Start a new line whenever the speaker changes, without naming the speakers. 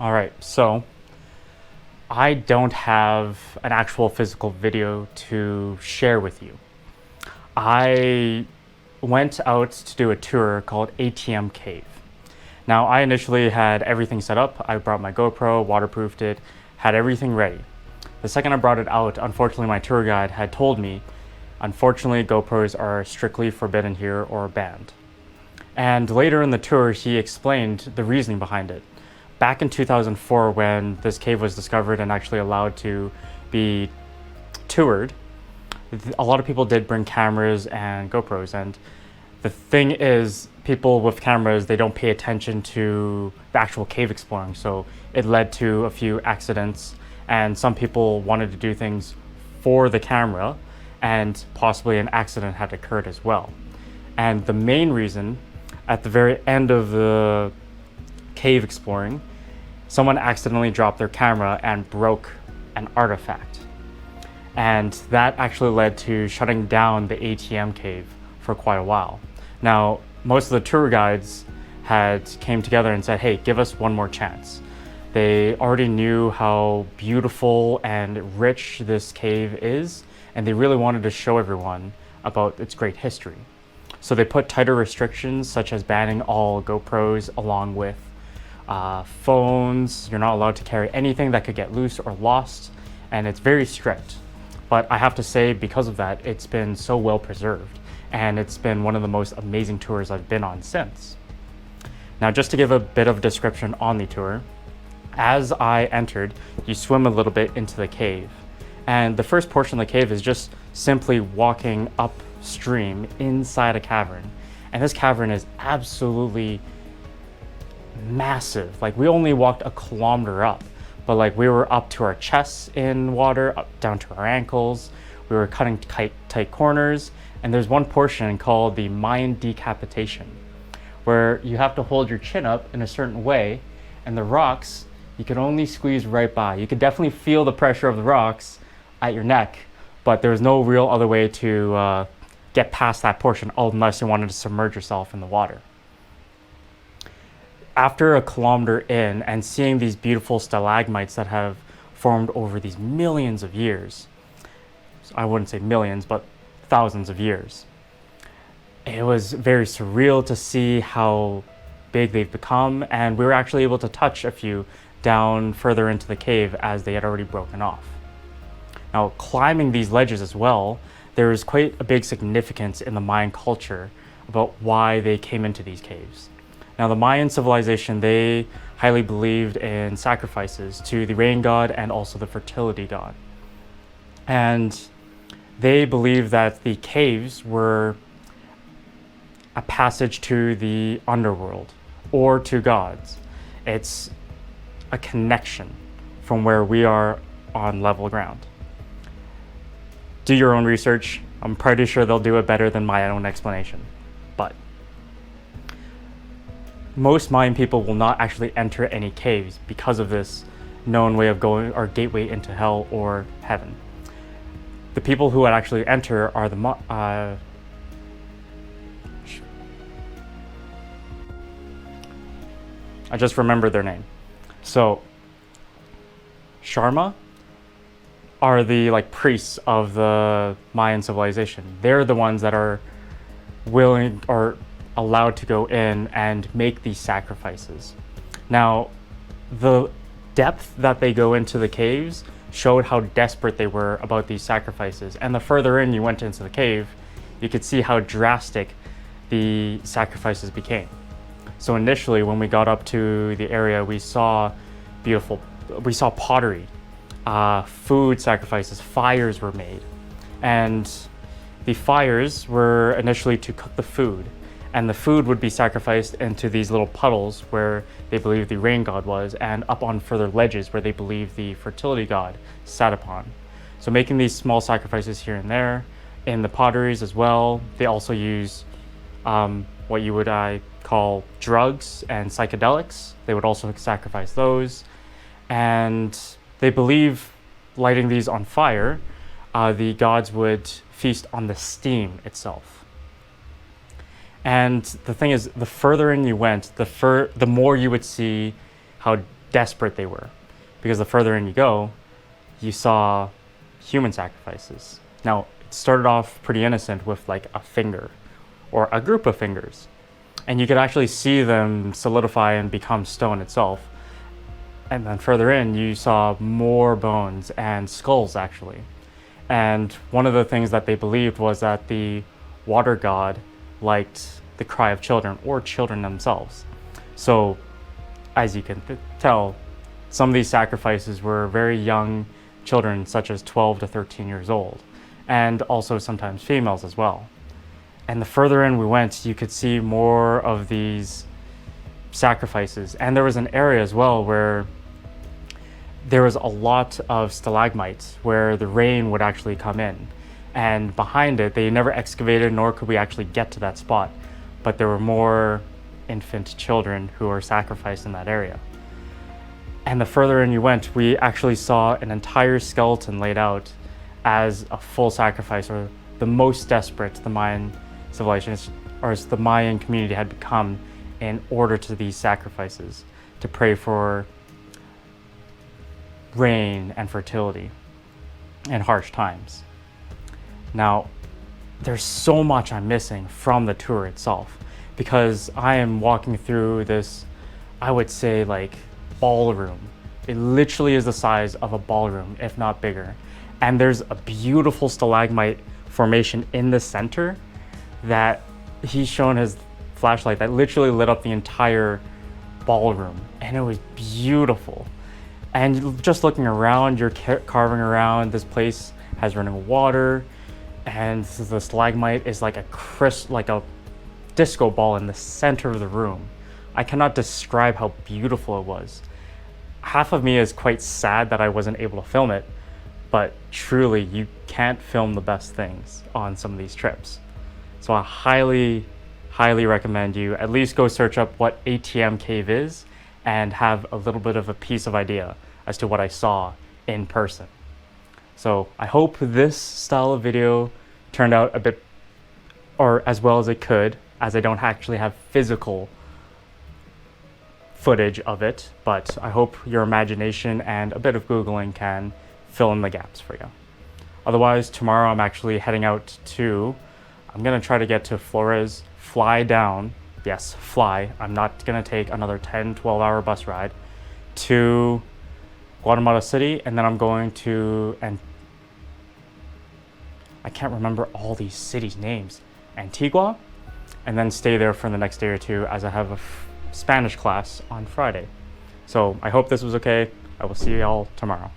All right, so I don't have an actual physical video to share with you. I went out to do a tour called ATM Cave. Now, I initially had everything set up. I brought my GoPro, waterproofed it, had everything ready. The second I brought it out, unfortunately, my tour guide had told me, unfortunately, GoPros are strictly forbidden here or banned. And later in the tour, he explained the reasoning behind it. Back in 2004, when this cave was discovered and actually allowed to be toured, a lot of people did bring cameras and GoPros. And the thing is, people with cameras, they don't pay attention to the actual cave exploring. So it led to a few accidents, and some people wanted to do things for the camera, and possibly an accident had occurred as well. And the main reason, at the very end of the cave exploring, someone accidentally dropped their camera and broke an artifact. And that actually led to shutting down the ATM cave for quite a while. Now, most of the tour guides had came together and said, hey, give us one more chance. They already knew how beautiful and rich this cave is, and they really wanted to show everyone about its great history. So they put tighter restrictions, such as banning all GoPros along with phones. You're not allowed to carry anything that could get loose or lost, and it's very strict. But I have to say, because of that, it's been so well preserved, and it's been one of the most amazing tours I've been on since. Now, just to give a bit of description on the tour, as I entered, you swim a little bit into the cave. And the first portion of the cave is just simply walking upstream inside a cavern. And this cavern is absolutely massive. Like, we only walked a kilometer up, but like we were up to our chests in water, up down to our ankles. We were cutting tight corners. And there's one portion called the Mayan decapitation, where you have to hold your chin up in a certain way, and the rocks, you can only squeeze right by. You could definitely feel the pressure of the rocks at your neck, but there was no real other way to get past that portion unless you wanted to submerge yourself in the water. After a kilometer in and seeing these beautiful stalagmites that have formed over these millions of years, I wouldn't say millions, but thousands of years, it was very surreal to see how big they've become, and we were actually able to touch a few down further into the cave as they had already broken off. Now, climbing these ledges as well, there is quite a big significance in the Mayan culture about why they came into these caves. Now, the Mayan civilization, they highly believed in sacrifices to the rain god and also the fertility god. And they believed that the caves were a passage to the underworld or to gods. It's a connection from where we are on level ground. Do your own research. I'm pretty sure they'll do it better than my own explanation. But most Mayan people will not actually enter any caves because of this known way of going, or gateway into hell or heaven. The people who would actually enter are I just remembered their name. So, Sharma are the priests of the Mayan civilization. They're the ones that are willing or allowed to go in and make these sacrifices. Now, the depth that they go into the caves showed how desperate they were about these sacrifices. And the further in you went into the cave, you could see how drastic the sacrifices became. So initially, when we got up to the area, we saw pottery, food sacrifices, fires were made. And the fires were initially to cook the food. And the food would be sacrificed into these little puddles where they believed the rain god was, and up on further ledges where they believed the fertility god sat upon. So making these small sacrifices here and there. In the potteries as well, they also use what you would call drugs and psychedelics. They would also sacrifice those. And they believe lighting these on fire, the gods would feast on the steam itself. And the thing is, the further in you went, the more you would see how desperate they were. Because the further in you go, you saw human sacrifices. Now, it started off pretty innocent with like a finger or a group of fingers. And you could actually see them solidify and become stone itself. And then further in, you saw more bones and skulls, actually. And one of the things that they believed was that the water god liked the cry of children, or children themselves. So, as you can tell, some of these sacrifices were very young children, such as 12 to 13 years old, and also sometimes females as well. And the further in we went, you could see more of these sacrifices. And there was an area as well where there was a lot of stalagmites where the rain would actually come in. And behind it, they never excavated, nor could we actually get to that spot. But there were more infant children who were sacrificed in that area. And the further in you went, we actually saw an entire skeleton laid out as a full sacrifice, or the most desperate the Mayan civilization, or as the Mayan community had become in order to these sacrifices, to pray for rain and fertility in harsh times. Now, there's so much I'm missing from the tour itself, because I am walking through this, I would say, like, ballroom. It literally is the size of a ballroom, if not bigger. And there's a beautiful stalagmite formation in the center that he's shown his flashlight that literally lit up the entire ballroom. And it was beautiful. And just looking around, you're carving around, this place has running water, and the stalagmite is like a disco ball in the center of the room. I cannot describe how beautiful it was. Half of me is quite sad that I wasn't able to film it, but truly, you can't film the best things on some of these trips. So I highly, highly recommend you at least go search up what ATM Cave is and have a little bit of a piece of idea as to what I saw in person. So I hope this style of video turned out a bit, or as well as it could, as I don't actually have physical footage of it, but I hope your imagination and a bit of Googling can fill in the gaps for you. Otherwise, tomorrow I'm actually heading out to, I'm gonna try to get to Flores, fly down, yes, fly, I'm not gonna take another 10-12 hour bus ride to Guatemala City, and then I'm going to, and I can't remember all these cities' names, Antigua, and then stay there for the next day or two as I have a Spanish class on Friday. So I hope this was okay. I will see you all tomorrow.